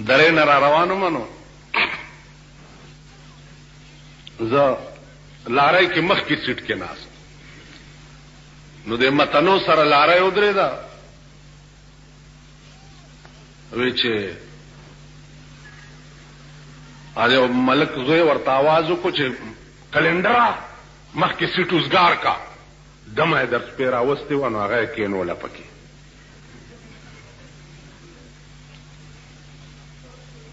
درې نه را روانو منو زه لارای کې مخ کې سیټ کې ناست نو د متنو سره لارای ودرېده وی چې اده ملک زوی ورته आवाज وکړو چې کلندرا مخ کې سیټ وزګار کا دمه در سپیرا وسته و نو هغه کینوله پکې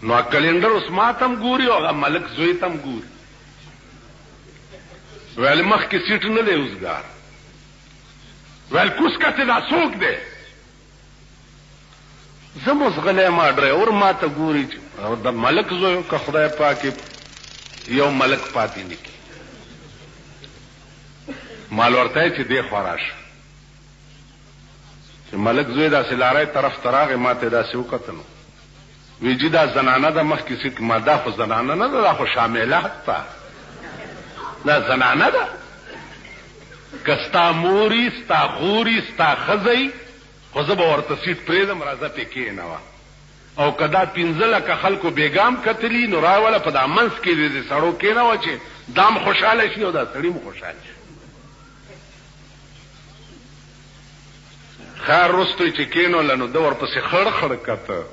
نو کلندر اوس ماتم ګوري او هغه ملک زوی تم ګوري ویل مخ کې سیټ نه دی وزګار ویل کوس کته دا څوک دی زموږ غلې ما ډرایور ما ته ګوري او د ملک زوی که خدای پاک یو ملک پاتې نکي مال ورته چې دی خوراش چې ملک زوی دا سلاره طرف تراغه ماته دا سیو کتنو ویجی دا زنانه دا مخ کسی که ما دا خو زنانه نه دا خو شامله تا دا زنانه دا کستا موری ستا خوری ستا خزی خو زبا ورته سیټ پریدم رازه پی کینوا او کدا پینزله که خلکو بیگام کتلی نو راوله په دا منس کې دې سړو کینوا چې دام خوشاله شي او دا سړی مو خوشاله شي خیر رستوی چې کینو لنو د ورپسې خړ خړ کته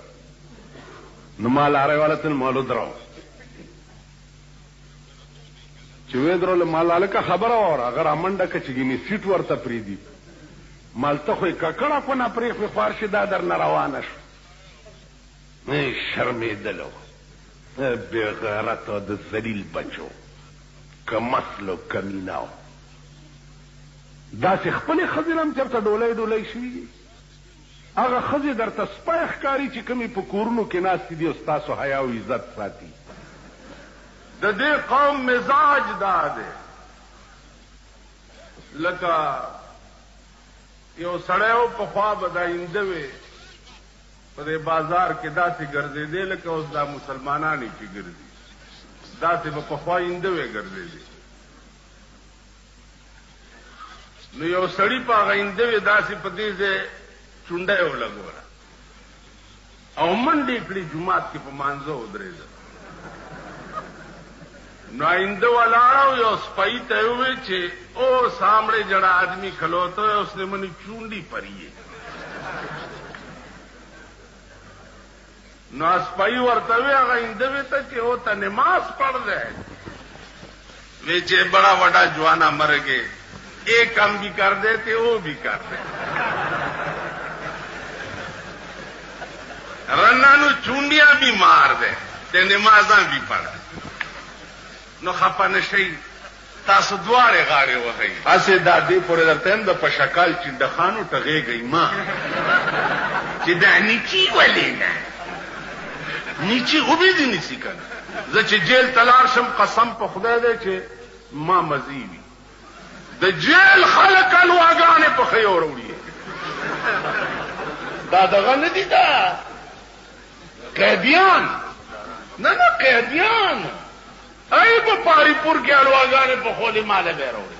نو مال آره والا تن مالو دراو چې وې درو له مال الکه خبره اور اگر امنډه کې چګینی سیټ ورته پریدي مال ته خو ککړه کو نه پرې خو خارش دا در نه روانه شو نه شرمېدلو به غیرت د ذلیل بچو کمسلو کمیناو دا چې خپل خزرم چرته ډولۍ شي هغه خزي درته سپای ښکاری چې کمی په کورونو کې ناست دي او تاسو حیا او عزت ساتي د دې قوم مزاج دا دی لکه یو سړیو په خوا بداینده وي په دې بازار کې داسې ګرځېدی لکه اوس دا مسلمانانی چې ګرځي داسې به په خوا اینده وي ګرځېدی نو یو سړی په هغه اینده وي داسې په دې ځای چونډه یې ولګوله او منډې کړې جومات کې په مانځه ودرېده نو آئنده ولاړ یو سپی ته یې وویل چې او سامنے جڑا آدمی کھلوتا ہے اس نے منی چونڈی پری ہے نو سپی ورته وی هغه آئنده وی ته چې او ته نماز پڑھ دے وی چې بڑا وڈا جوانا مر گئے ایک کام بھی کر دیتے وہ بھی کر دے رنا نو چونڈیاں بھی مار دے تے نمازاں بھی پڑھ دے نو خپه نشئ تاسو دواړې غاړې وهئ هسې دا دې پورې درته یم د پشکال چنډخانو ټغېږئ ما چې دا نیچي ولې نه نیچي وبې دې نیسي که نه زه چې جیل ته لاړ شم قسم په خدای دی چې ما مزي وي د جیل خلک الواګانې په ښې وروړي دا دغه نه دي دا قیدیان نه قیدیان ای په پاری پور کې الواګانې په خولي مال به راوړي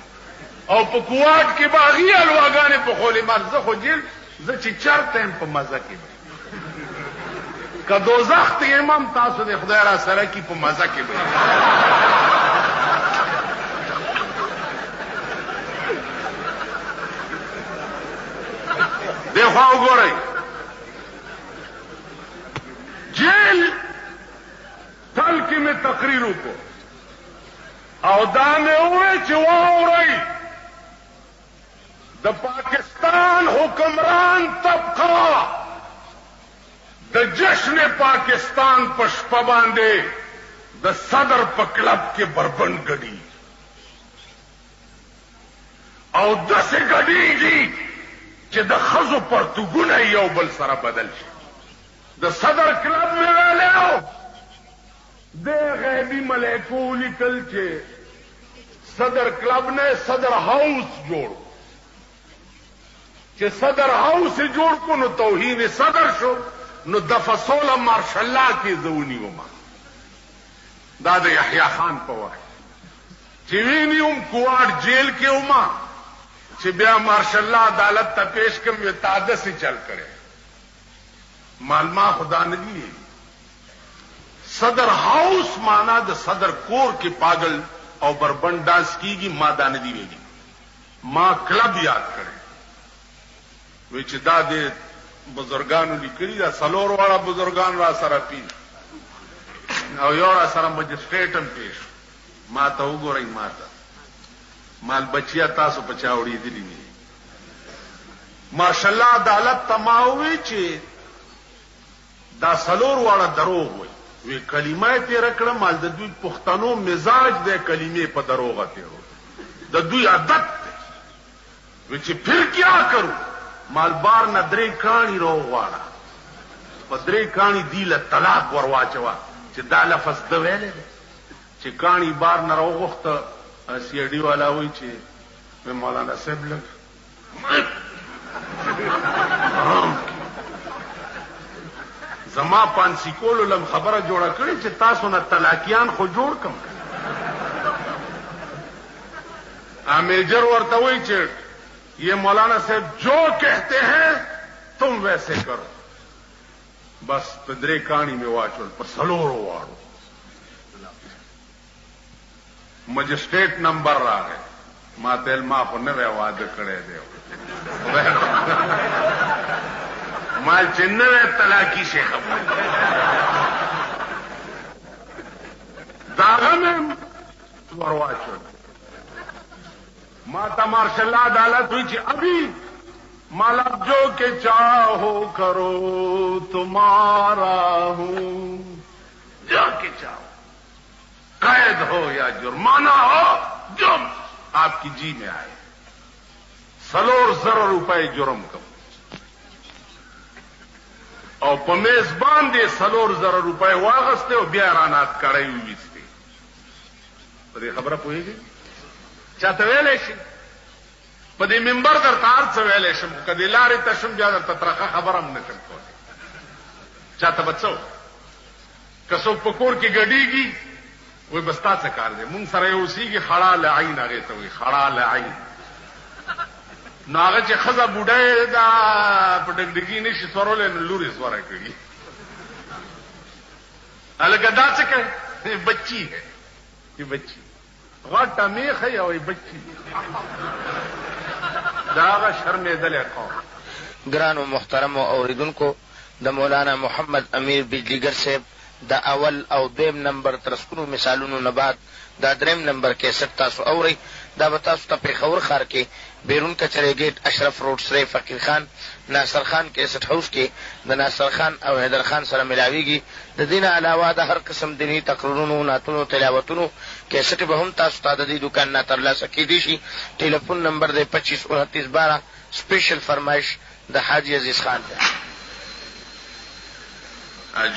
او په کوواټ کې باغی الواګانې په خولي مال زه خو جیل زه چې چرته هم په مزه کې که دوزخ ته امام تاسو د خدای را سره کی په مزه کې به دیخوا وګورئ جیل تل کې مې تقریر وکړو او دا مې وویل چې واورئ د پاکستان حکمران طبقه د جشن پاکستان په شپه باندې د صدر په کلب کې بربند ګډي او داسې ګډېږي چې د ښځو پرتوګونه یو بل سره بدل شي د صدر کلب مې ویلی د غیبی ملائکو لیکل چې صدر کلب نے صدر ہاؤس جوڑ چې صدر ہاؤس جوړ کو نو توهین صدر شو نو دفصول مارش الله کې زونی وما دا د یحیی خان په وخت چې وینم کوارټ جیل کې وما چې بیا مارش الله عدالت ته پیش کوم یو تادسي چل کړي مالما خدا نه دی صدر هاوس معنا د صدر کور کې پاگل او بربند ډانس کیږي. ما دا نه دی ویلي. ما کلب یاد کړی وی چې دا د بزرګانو لیکلي دا څلور واړه بزرګان را سره پین او یو را سره مجسټریټ هم پیش. ما ته وګورئ، ما ته مال بچیا تاسو په چا وړېدلي نه. ماشاءالله عدالت ته ما ووی چې دا څلور واړه دروغ وي. وی کلمه یې تېره کړه. مال د دوی پښتنو مزاج دی کلمې په دروغه تېرو، د دوی عادت دی. وی چې پھر کیا کرو؟ مال بار نه درې کاڼي راوغواړه، په درې کاڼي دی له طلاق ور واچوه چې دا لفظ ده ویلی دی. چې کاڼي بار نه راوغوښته سی آی ډي والا وایي چې مولانا صاحب لږ زما پانسی کولو لم خبره جوړه کړې چې تاسو نه طلاقیان خو جوړ کم. میجر ورته وایي چې یہ مولانا صاحب جو کہتے ہیں تم ویسے کرو. بس پدرے کہانی میں واچول پر سلورو واڑو مجسٹریٹ نمبر را گئے. ما تیل ما کو نوے وعدہ کڑے دے مال چنوے طلاقی سے خبر داغا میں ورواچول. ماتا ماشاء اللہ عدالت ہوئی چی ابھی مالا جو کہ چاہو کرو تمہارا ہوں. جو کہ چاہو قید ہو یا جرمانہ ہو جو آپ کی جی میں آئے. سلور زر روپے جرم کم اور پمیزبان دے سلور زر روپے واغستے اور بیارانات کڑے ویستے. پر یہ خبر پوئے گی چاته ویلې شي په دې منبر درته هر څه ویلې شم، کدی لارې ته شم بیا درته ترخه خبره هم نه شم کولی. چاته به څه که څوک په کور کې ګډېږي وایي بس تا څه کار دی، مونږ سره یې اوسېږي خړا له عین هغې ته وایي خړا له عین. نو هغه چې ښځه بوډۍ ده په ډګډګي نه شي سورولی نو لور یې سوری کړي. هلکه دا څه کوي؟ بچی ہے یہ بچی غټه میخه یوې بچی دا هغه شرمېدلی قوم. ګرانو محترمو اوریدونکو، د مولانا محمد امیر بجلیګر صاحب د اول او دویم نمبر ترسکونو مثالونو نه بعد دا دریم نمبر کیسټ تاسو اورئ. دا به تاسو ته پېښور ښار کې بیرون کچرې ګیټ اشرف روډ سری فقیر خان ناصر خان کیسټ هاوس کې د ناصر خان او حیدر خان سره ملاویږي. د دې نه علاوه د هر قسم دیني تقریرونو، نعتونو، تلاوتونو کیسټ به هم تاسو ته د دې دوکان نه ترلاسه کیدی شي. ټلیفون نمبر دی 252912. سپیشل فرمایش د حاجی عزیز خان دی.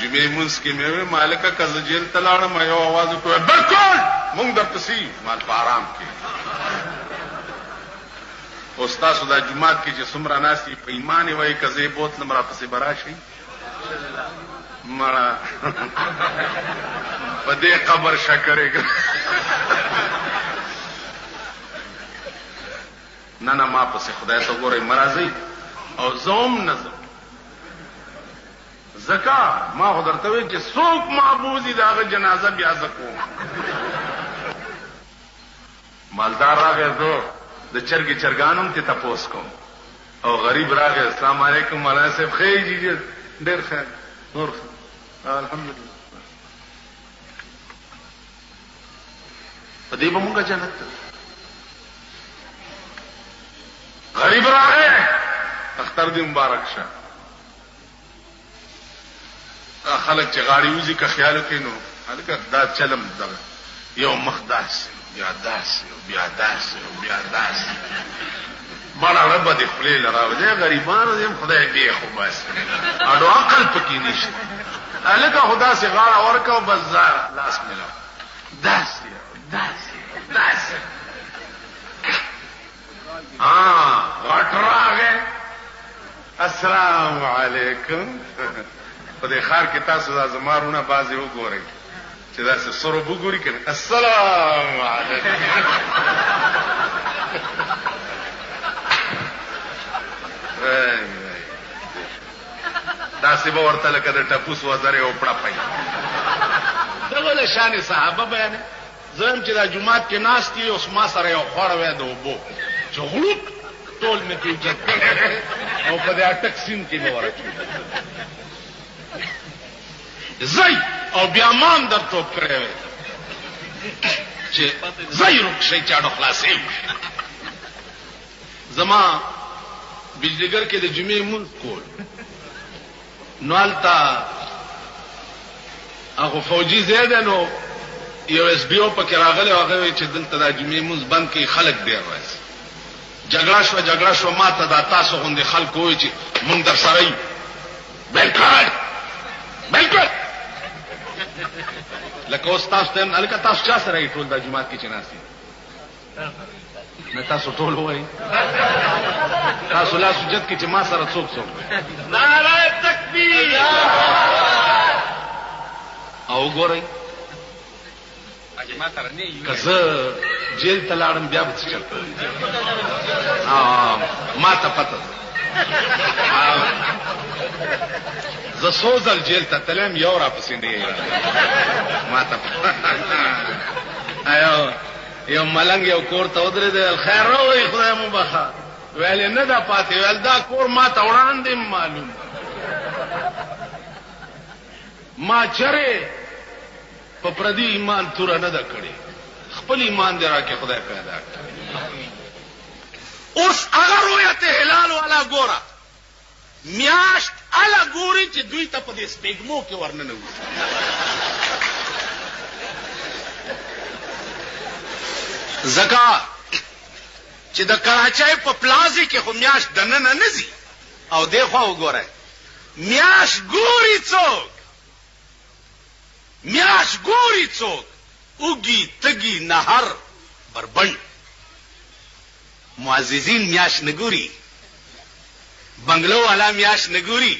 جمعې مونځ کې مې وې مالکه که زه جیل ته لاړم یو اواز وکړو بالکل مونږ درپسې مال په آرام کې. او ستاسو دا جومات کې چې څومره ناست دي په ایمان یې وایي که زه یې بوتلم راپسې به راشئ مړه په دې قبر شکرې نه نه ما پسې خدای ته ګورئ مه راځئ او زه هم نه ځم. زکا ما خو درته وایي چې څوک معبود دي د هغه جنازه بیا زه کوم. مالدار راغی زه د چرګې چرګان هم تې تپوس کوم او غریب راغی السلام علیکم مولانا صاحب خیر جی ډېر خیر نور الحمدلله په دې به مونږه جنت ته. غریب راغی اختر دې مبارک شه. خلک چې غاړې وځي که خیال وکړي نو هلکه دا چلم دغه یو مخ داسې بیا داسې بیا داسې بیا داسې بڑا ربه دې خولې له راوځي. غریبانو دې هم خدای بې خو بس اډو عقل پکې نشته. هلکه خو داسې غاړه ورکه او بس لاس ملاو داسې داسې داسې غټ راغی السلام علیکم. په دې ښار کې تاسو دا زمارونه بعضې وګورئ چې داسې سرب وګوري که نه السلام علیکم داسې به ورته لکه د ټپوس وزرې او پړپی ول شان صحابه بیان زم چې د جمعات کې ناس دي اوس ما سره یو خوړ وې د وبو چغلوک ټول مې پیچت او په دې تقسیم کې مې ورچو زئی او بیا مان در ټوپ کړې چې زئی رخصه چاډو خلاصې زما بجلیګر کې د جمعې مونږ کول نوالتا هغه فوجي زیدنو یو اس بي او پکې راغله هغه چې دلته د جمعې مونږ بند کې خلک دی راځي جګړه شو ماته دا تاسو غوندې خلک وایي چې مونږ در سره یو بالکل لکه اوس تاسو ته الکه تاسو چا سره ټول د جمعات کې چناسي نه تاسو ټول وایي تاسو لا سجد کې چې ما سره څوک نعره تکبیر او ګورئ کزه جیل ته لاړم بیا به څه چلته ما ته پته زه سوزل جیل ته تلم یو را پسې نه ما ته یو ملنګ یو کور ته ودرېد خیر راوړئ خدای مو بخا ویل نه دا پاتې ویل دا کور ما ته وړاندې معلوم ما چرې په پردي ایمان توره نه ده کړې خپل ایمان دې راکې خدای پیدا کړ اوس هغه رؤیت هلال والا ګوره میاشت اله ګوري چې دوی ته په دې سپېږمو کې ورننه وي زکا چې د کراچۍ په پلازي کې خو میاشت دننه نه ځي او دی خوا وګورئ میاشت ګوري څوک اوږي تږي نهر بربند معززین میاشت نه ګوري بنگلو والا میاشت نه ګوري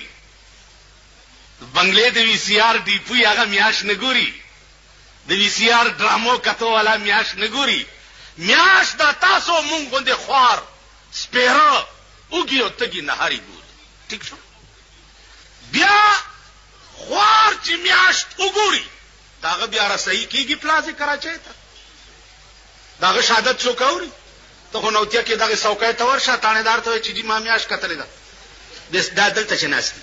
بنگلې د وی سی آر ډیپو هغه میاشت نه ګوري د وی سی آر ډرامو کتو والا میاشت نه ګوري میاشت دا تاسو مونږ غوندې خوار سپیره اوږي او تږي نهاري ګوري ٹھیک شو بیا خوار چې میاشت وګوري داغه بیا رسېږي کیږي پلازې کراچۍ ته داغه شهادت څوک اوري ته خو نوتیا کې دغه څوکۍ ته ورشه تانیدار ته چې ما میاشت کتلې ده دا دلته چې ناست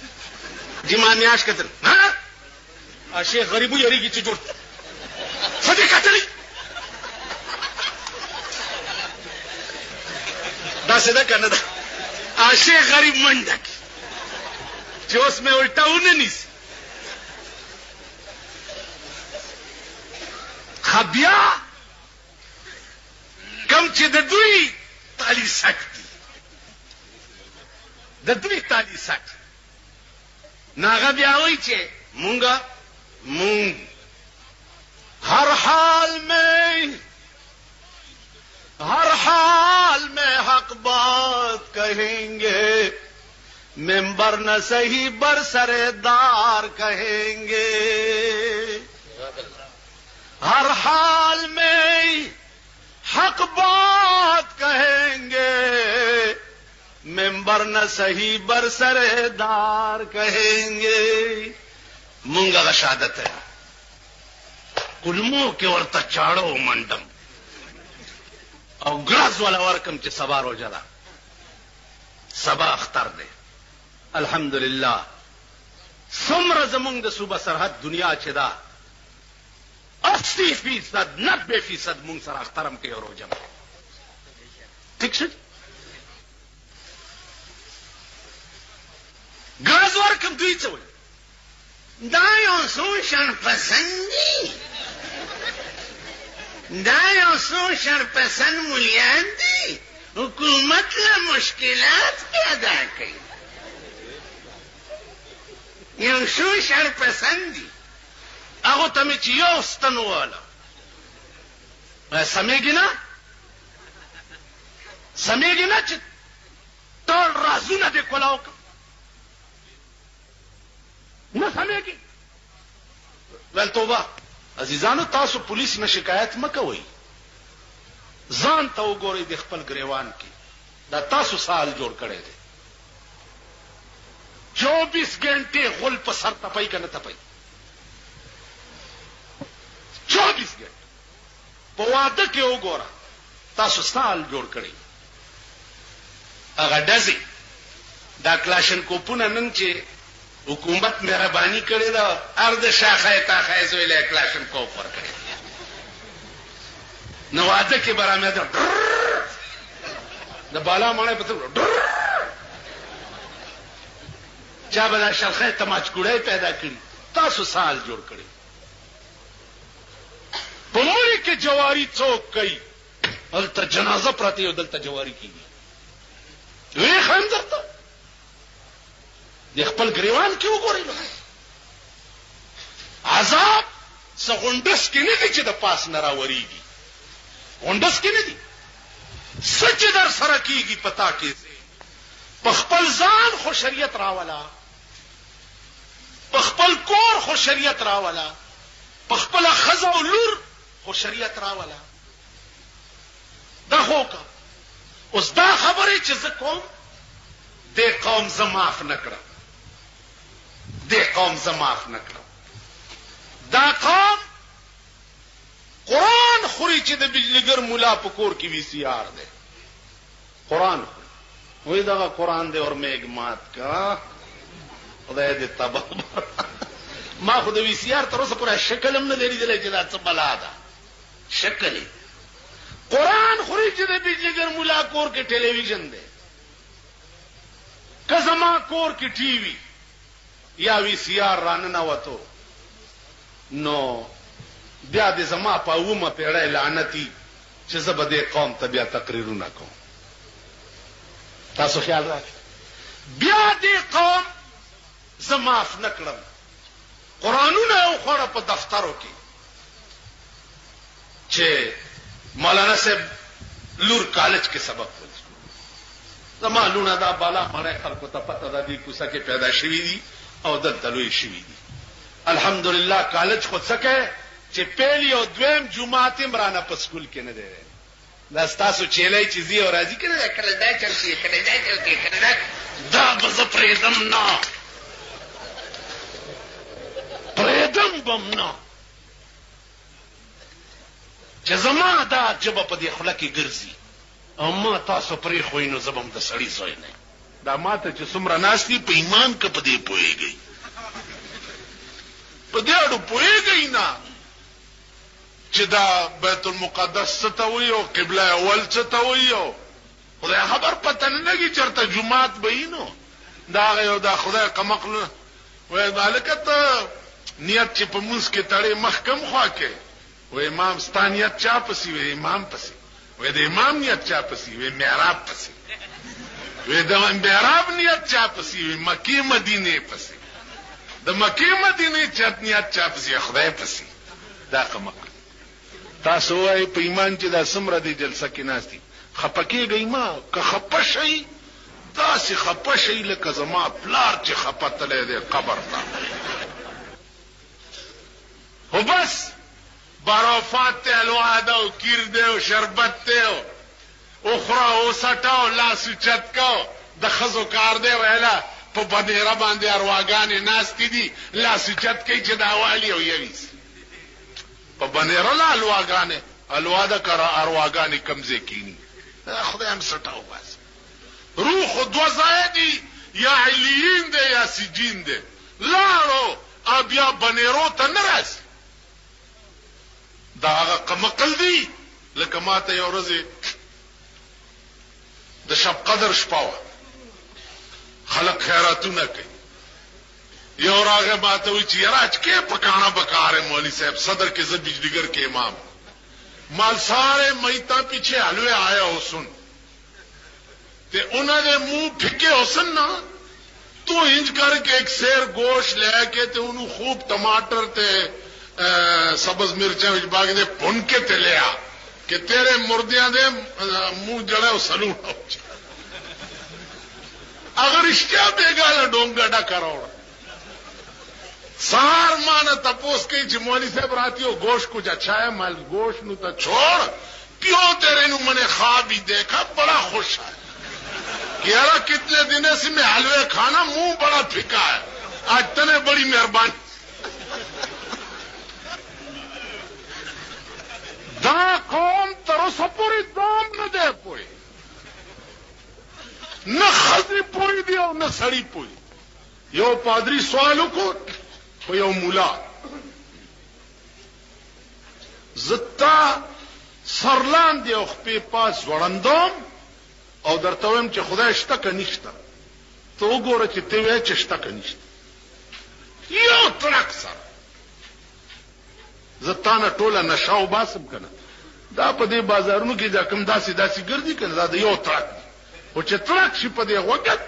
دي ما میاشت کتل ها شیخ غریبو یریږي چې جوړ څه دې کتلې دا څه ده کنه ده شیخ غریب منډک چې اوس مې الټاونه نیسي خبیا کم چې د دوی تالی سکتی ناغه بیا وایي چې مونږ ہر حال میں حق بات کہیں گے ممبر نہ صحیح برسردار کہیں گے ہر حال میں حق بات کہیں گے ممبر نہ صحیح برسردار کہیں گے مونږه شهادت ہے کلمو کې ورته چاړو منډم او ګراز ولا ورکم چې سبا روزه ده سبا اختر ده الحمدلله څومره زمونږ د صوبه سرحد دنیا چې ده 80% 90% مونږ سره اخترم کوي او روزه ٹھیک شو ګراز ورکم دوی څه وایي دا یو څو شرپسند ملیان دي حکومت له مشکلات پیدا کوي یو څو شرپسند دي هغه ته مې چې یو ستن واله سمېږي نه چې ټول رازونه دې کولاو نه سمېږي ول توبه عزیزانو تاسو پولیس نه شکایت مکوئ ځان ته وګورئ د خپل ګریوان کې دا تاسو سال جوړ کړی دی 24 घंटे غل په سر تپای کنه تپای 24 घंटे په واده کې وګوره تاسو سال جوړ کړی هغه دزي دا کلاشن کوپونه نن چې حکومت مهرباني کړې ده ارد شاخه تا خایزو له کلاشن کوپ ور کړی نو واده کې برامه ده د بالا مړې پته چا بل شلخه تماچ کوړې پیدا کړی تاسو سال جوړ کړی په مړي کې جواری څوک کوي دلته جنازه پراته یو دلته جواری کیږي وی خان درته د خپل گریوان کې وګورئ عذاب سغونډس کې نه دي چې د پاس نه راوريږي غونډس کې نه دي سچ در سره کیږي پتا کې په خپل ځان خو شریعت راولا په خپل کور خو شریعت راولا په خپل خزه او لور خو شریعت راولا دا هوکا اوس دا خبره چې زه کوم د قوم زماف نکړه د قوم زماف نکړه دا قوم قرآن خوري چې د بجلیګر مولا په کور کې وی سی آر ده قرآن وې دا قرآن دې اور میګ مات کا خدای دې تبا ما خو د وی سی آر تر اوسه پورې شکل هم نه لري دلته چې دا څه بلا ده شکل قرآن خوري چې د بجلیګر مولا کور کې ټلویزیون ده کزما کور کې ټي وي یا وی سی آر رانه وته نو بیا دې زما په اومه پیړۍ لعنتی چې زه به دې قوم ته بیا تقریرونه کوم تاسو خیال راکړئ بیا دې قوم زه معاف نه کړم قرآنونه وخوړه په دفترو کې چې مولانا صاحب لور کالج کې سبق وایي زما لونه دا بالا مړی خلکو ته پته ده دې کوڅه کې پیدا شوي دي او دلته لوی شوي دي الحمدلله کالج خو څه کوي چې پیلی او دویم جمعات امرانه په سکول کې نه دی دا ستاسو چیلای چې زی او راضی کنه کله دا چلتي کله دا چلتي کله دا بز پریدم نه پریدم بم نه چې زما دا جبه په دې خله کې ګرځي او ما تاسو پرې خوینو زبم د سړی زوی نه دا ماته چې څومره ناشتي په ایمان کې په دې پويږي په دې اړه پويږي نه چې دا بیت المقدس څه ته وي او قبله اول څه ته وي او خدای خبر پته نه لګي چرته جمعات بینو دا یو دا خدای قمقل وای مالکته نیت چې په موږ کې تړې محکم خوا کې وای امام ستانیت چا پسی وای امام پسی وای د امام نیت چا پسی وای محراب پسی وای د محراب نیت چا پسی وای مکی مدینه پسی د مکی مدینه چت نیت چا پسی خدای پسی دا قمقل تاسو وای په ایمان چې دا سمره دی جلسه کې ناشتي خپکیږي ما که خپشي تاسو خپشي لکه زما پلار چې خپتلې دی قبر ته خو بس برافات ته الوعده او کیر دی او شربت ته او خرا او سټاو لاس چتکاو د خزو کار دی ویلا په بدیره باندې ارواګانې ناشتي دي لاس چت کوي چې دا والی او یويس په بنیره لا الواګانې الواده کرا ارواګانې کمزې کینی خدای هم سټاو بس روح دو زایدی یا علیین دی یا سجین دی لارو بیا بنیرو ته نرس دا هغه قمقل دی لکه ماته یو ورځ د شب قدر شپه خلق خیراتونه کوي یو راغه ماته وی چې راج کې پکانا بکار مولوی صاحب صدر کے زد بجلیگر کے امام مال سارے میتا پیچھے حلوے آیا حسن تے انہوں نے منہ پھکے حسن نا تو انج کر کے ایک سیر گوشت لے کے تے انہوں خوب ٹماٹر تے سبز مرچیں وچ باغ دے بھن کے تے لیا کہ تیرے مردیاں دے منہ جڑے او سلون ہو اگر اشتیا بیگا ڈونگا ڈا کروڑ سار مانا تپوس کئی چې مولوی صاحب راتی ہو گوشت کچھ اچھا ہے مال گوشت نو تا چھوڑ پیو تیرے نو میں نے خواب ہی دیکھا بڑا خوش ہے کہ یارا کتنے دن سے میں حلوے کھانا منہ بڑا پھکا ہے آج تنے بڑی مہربانی نه سړی پوي. یو پادری سوال وکړ په یو مولا، زتا سرلاندې او خپې پاس وړندوم او درته وایم چې خدای شته که نشته، ته وګوره چې ته وایې چې شته که نشته. یو تړک سره زه تا نه ټوله نشه وباسم که نه. دا په دې بازارونو کې دا کوم داسې داسې ګرځي که نه، دا د یو تړک دی. خو چې تړک شي په دې غوږت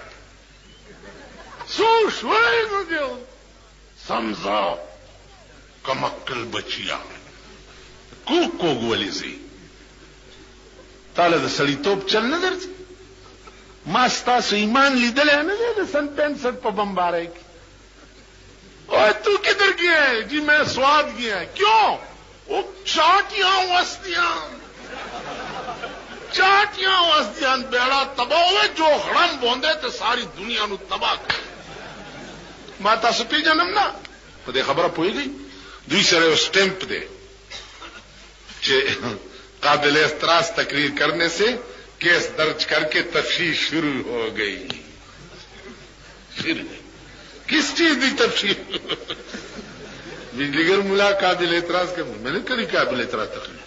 څو شوی نو دی سمزا کمکل بچیا کوک کوک ولی زی. تاله د سړیتوب چل نه درځي. ما ستاسو ایمان لیدلی نه دی د سن 65 په بمبارۍ کې. اور تو کدھر گیا ہے؟ جی میں سواد گیا ہے. کیوں؟ وہ چاٹیاں وستیاں بیڑا تباہ ہوئے جو خڑم بوندے تو ساری دنیا نو تباہ کر. ما تاسو پیژنم نه په دې خبره پوهیږئ. دوی سره یو سٹیمپ دی چې قابل اعتراض تقریر کرنے سے کیس درج کر کے تفتیش شروع ہو گئی. کس چیز کی تفتیش؟ بجلیگر ملا قابل اعتراض کر میں نے کری قابل اعتراض تقریر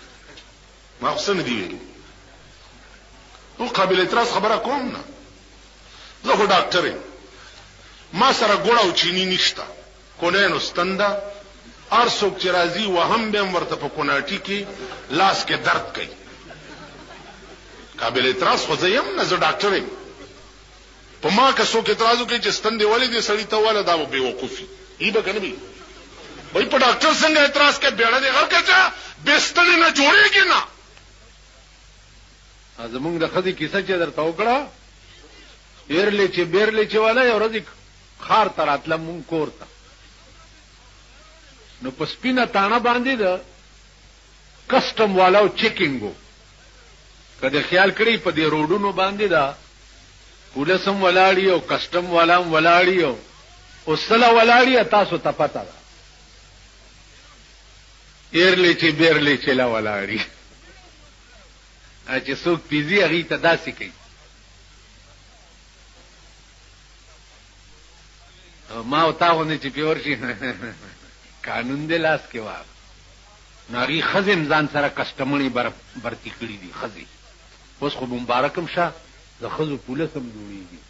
ما خصه نه دی ویلي. او قابل اعتراض خبره کوم نه. زه خو ډاکټر یم، ما سره ګوړه او چینی نشته، کونینو ستنده. هر څوک چې راځي وهم به هم ورته په کوناټي کې لاس کې درد کوي. قابل اعتراض خو زه یم نه، زه ډاکټر یم. په ما که څوک اعتراض وکړي چې ستندې ولې دې سړي ته واله، دا به بېوقوفي ای به که نه وي. وایي په ډاکټر څنګه اعتراض کوي؟ بیړه دې غر کچا بستړې نه جوړېږي نه. زمونږ د ښځې کیسه چې درته وکړه، ایرلې چې بیرلې چې والا یو ورځ ښار ته راتله مونږ کور ته، نو په سپینه تاڼه باندې د کسټم والاو چیکینګ و. که د خیال کړی په دې روډونو باندې دا پولیس هم ولاړي او کسټم والا هم ولاړي او اوسله ولاړي، تاسو ته پته ده. ایرلې چې بیرلې چې لا ولاړي چې څوک پیزي هغې ته داسې کوي. ما او تا غوندې چې پې ورشي قانون دې لاس کې واغ نو هغې ښځې هم ځان سره کسټمڼې برتي کړي دي ښځې. اوس خو مبارک هم شه د ښځو پولس هم جوړېږي،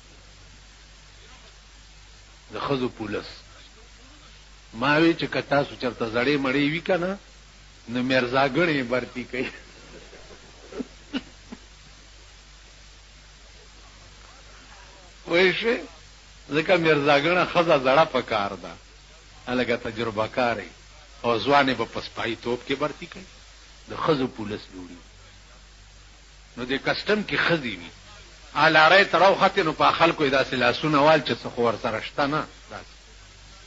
د ښځو پولس. ما وی چې که تاسو چېرته زړې مړې وي که نه نو میرزاګڼې برتي کوي. پوه شوې؟ ځکه میرزاګڼه ښځه زړه په کار ده، هلکه تجربه کارې او ځوانې به په سپایي توب کې برتي کوي. د ښځو پولس جوړي. نو د کسټم کې ښځې وي، لارۍ ته راوختې نو په خلکو یې داسې لاسونه وال چې څه خو ورسره شته نه.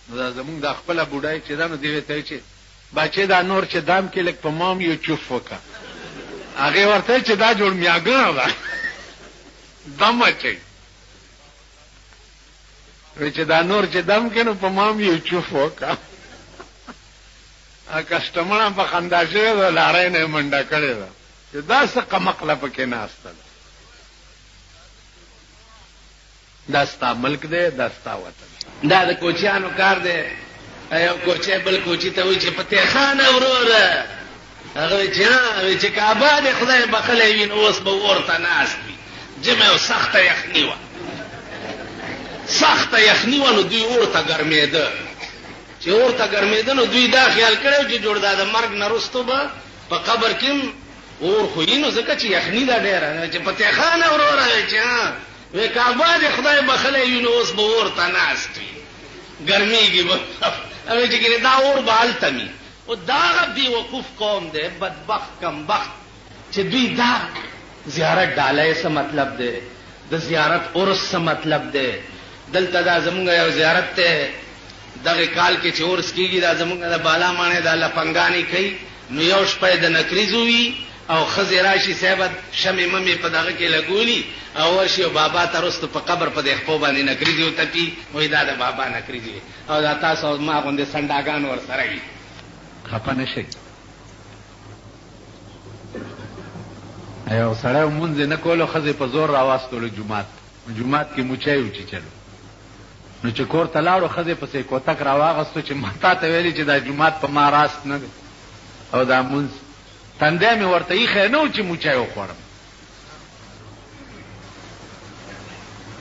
نو دا زمونږ دا خپله بوډۍ چې ده نو دې ته چې بچې دا نور چې دام کې لږ په مام یو چوف وکړه. هغې ورته چې دا جوړ میاګڼه ده دم اچوي. چې دا نور چې دم کې نو په مام یو چوف وکړه. کسټمره په خندا شوې ده، لارۍ نه یې منډه کړې ده چې دا څه قمقله پکې ناسته ده. دا ستا ملک دی، دا ستا وطن. دا د کوچیانو کار دی. یو کوچی بل کوچي ته وایي چې فتح خان وروره، هغه وایي چې ها، وایي چې که آباد خدای بخلی وي نو اوس به اور ته ناست وي. جمع او سخته یخني وه، سخته یخني وه، نو دوی اور ته ګرمېده. چې اور ته ګرمېده نو دوی دا خیال کړی چې جوړ دا د مرګ نه وروستو به په قبر کې هم اور خو وي، نو ځکه چې یخني ده ډېره. چې فتح خان وروره وایي چې ها، وی که آباد خدای بخلی وي نو اوس به اور ته ناست وي، ګرمېږي به. وایي چې ګینې دا اور به هلته وي. او دا هغه بېوقوف قوم دی، بدبخت کمبخت، چې دوی دا زیارت ډالۍ څه مطلب دی، د زیارت عرس څه مطلب دی. دلته دا زمونږ یو زیارت دی، دغه کال کې چې عرس کېږي، دا زمونږ د بالا ماڼۍ دا لپنګانې کوي. نو یو شپه یې د نکریزو وي او ښځې راشي صاحبه شمې ممې په دغه کې لګولي او ورشي او بابا ته رستو په قبر په دې خپو باندې نکریزې وتپي. وایي دا د بابا نکریزې او دا تاسو او ما غوندې سنډاګان ورسره وي. خفه نه شئ. یو سړی لمونځ یې نه کولو، ښځې په زور راواستلو جومات کې مچۍ وچیچلو. نو چې کور ته لاړو ښځې پسې کوتک راواغستو چې ما تا ته ویلي چې دا جومات په ما راست نه دی او دا مونځ تندی مې ورته ایښی نه و چې موچی وخوړم.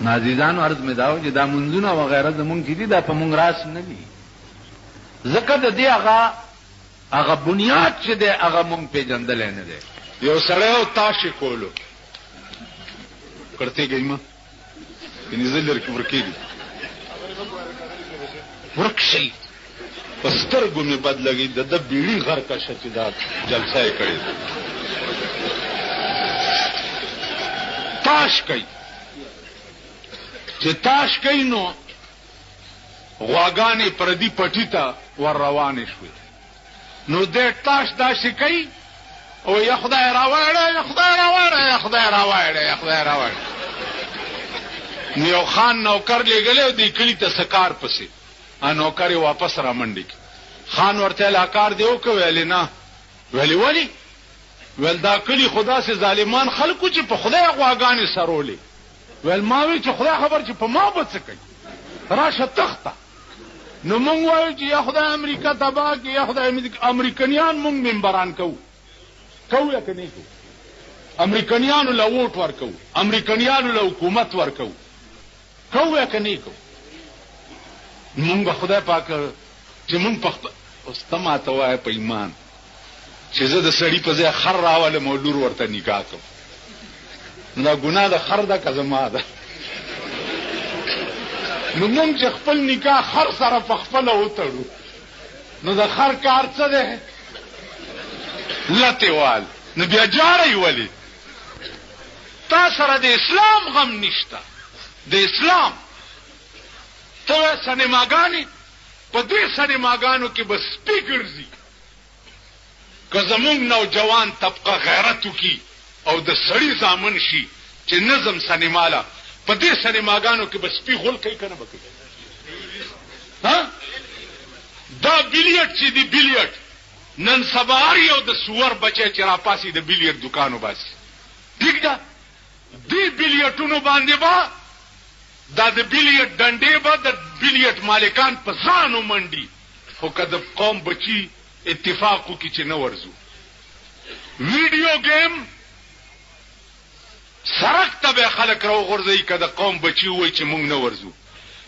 نو عزیزانو عرض مې دا و چې دا مونځونه وغیره زمونږ چې دي دا په مونږ راست نه دي، ځکه د دې هغه بنیاد چې دی هغه مونږ پېژندلی نه دی. یو سړی او تاشې کولو کړتې گئی ما کني زه لرې ورکېږي ورک شي په سترګو مې بد لګي د ده بیړي غرقه شه چې دا جلسه یې کړې ده. تاش کوي چې تاش کوي نو غواګانې پردي پټي ته ور روانې شوې نو دې تاش داسې کوي او یا خدای راوړه یا خدای راوړه یا خدای راوړه یا خدای راوړه. نو یو خان نوکر لېږلی او دې کلي ته سکار پسې نوکر یې واپس را منډې کړي. خان ورته لا کار دی وکړه ویلې نه. ویلې ولې؟ ویل دا کلي خو داسې ظالمان خلکو چې په خدای غواګانې سرولې. ویل ما وی چې خدای خبر چې په ما به څه کوي راشه تخته. نو مونږ وایو چې یا خدای امریکا تباه کړي یا خدای امریکنیان مونږ ممبران کوو یا که نه کوو؟ امریکنیانو له ووټ ورکوو، امریکنیانو له حکومت ورکوو، کوو یا که نه کوو؟ مونږ به خدای پاک چې مونږ په اوس ته ماته وایه په ایمان چې زه د سړي په ځای خر راولم او لور ورته نکاح کوم، نو دا ګناه د خر ده که زما ده؟ نو مونږ چې خپل نکاح خر سره په خپله وتړو نو د خر کار څه دی؟ لتې وال. نو بیا جاړی ولې؟ تا سره د اسلام غم نشته، د اسلام ته سینماګانې په دې سینماګانو کې به سپي ګرځي. که زمونږ نوجوان طبقه غیرت وکړي او د سړي زامن شي چې نظم سینماله په دې سینماګانو کې به سپي غول کوي که نه به کوي؟ دا بیلیټ چې دی بیلیټ نن سبا هر یو د سور بچی چې راپاسي د بیلیټ دکانو باسي. ٹھیک ده؟ دې بیلیټونو باندې به دا د بیلیټ ډنډې به د بیلیټ مالکان په ځانو منډي، خو که د قوم بچي اتفاق وکړي چې نه ورځو. ویډیو گیم سړک ته به خلک راوغورځوي که د قوم بچي ووایي چې موږ نه ورځو.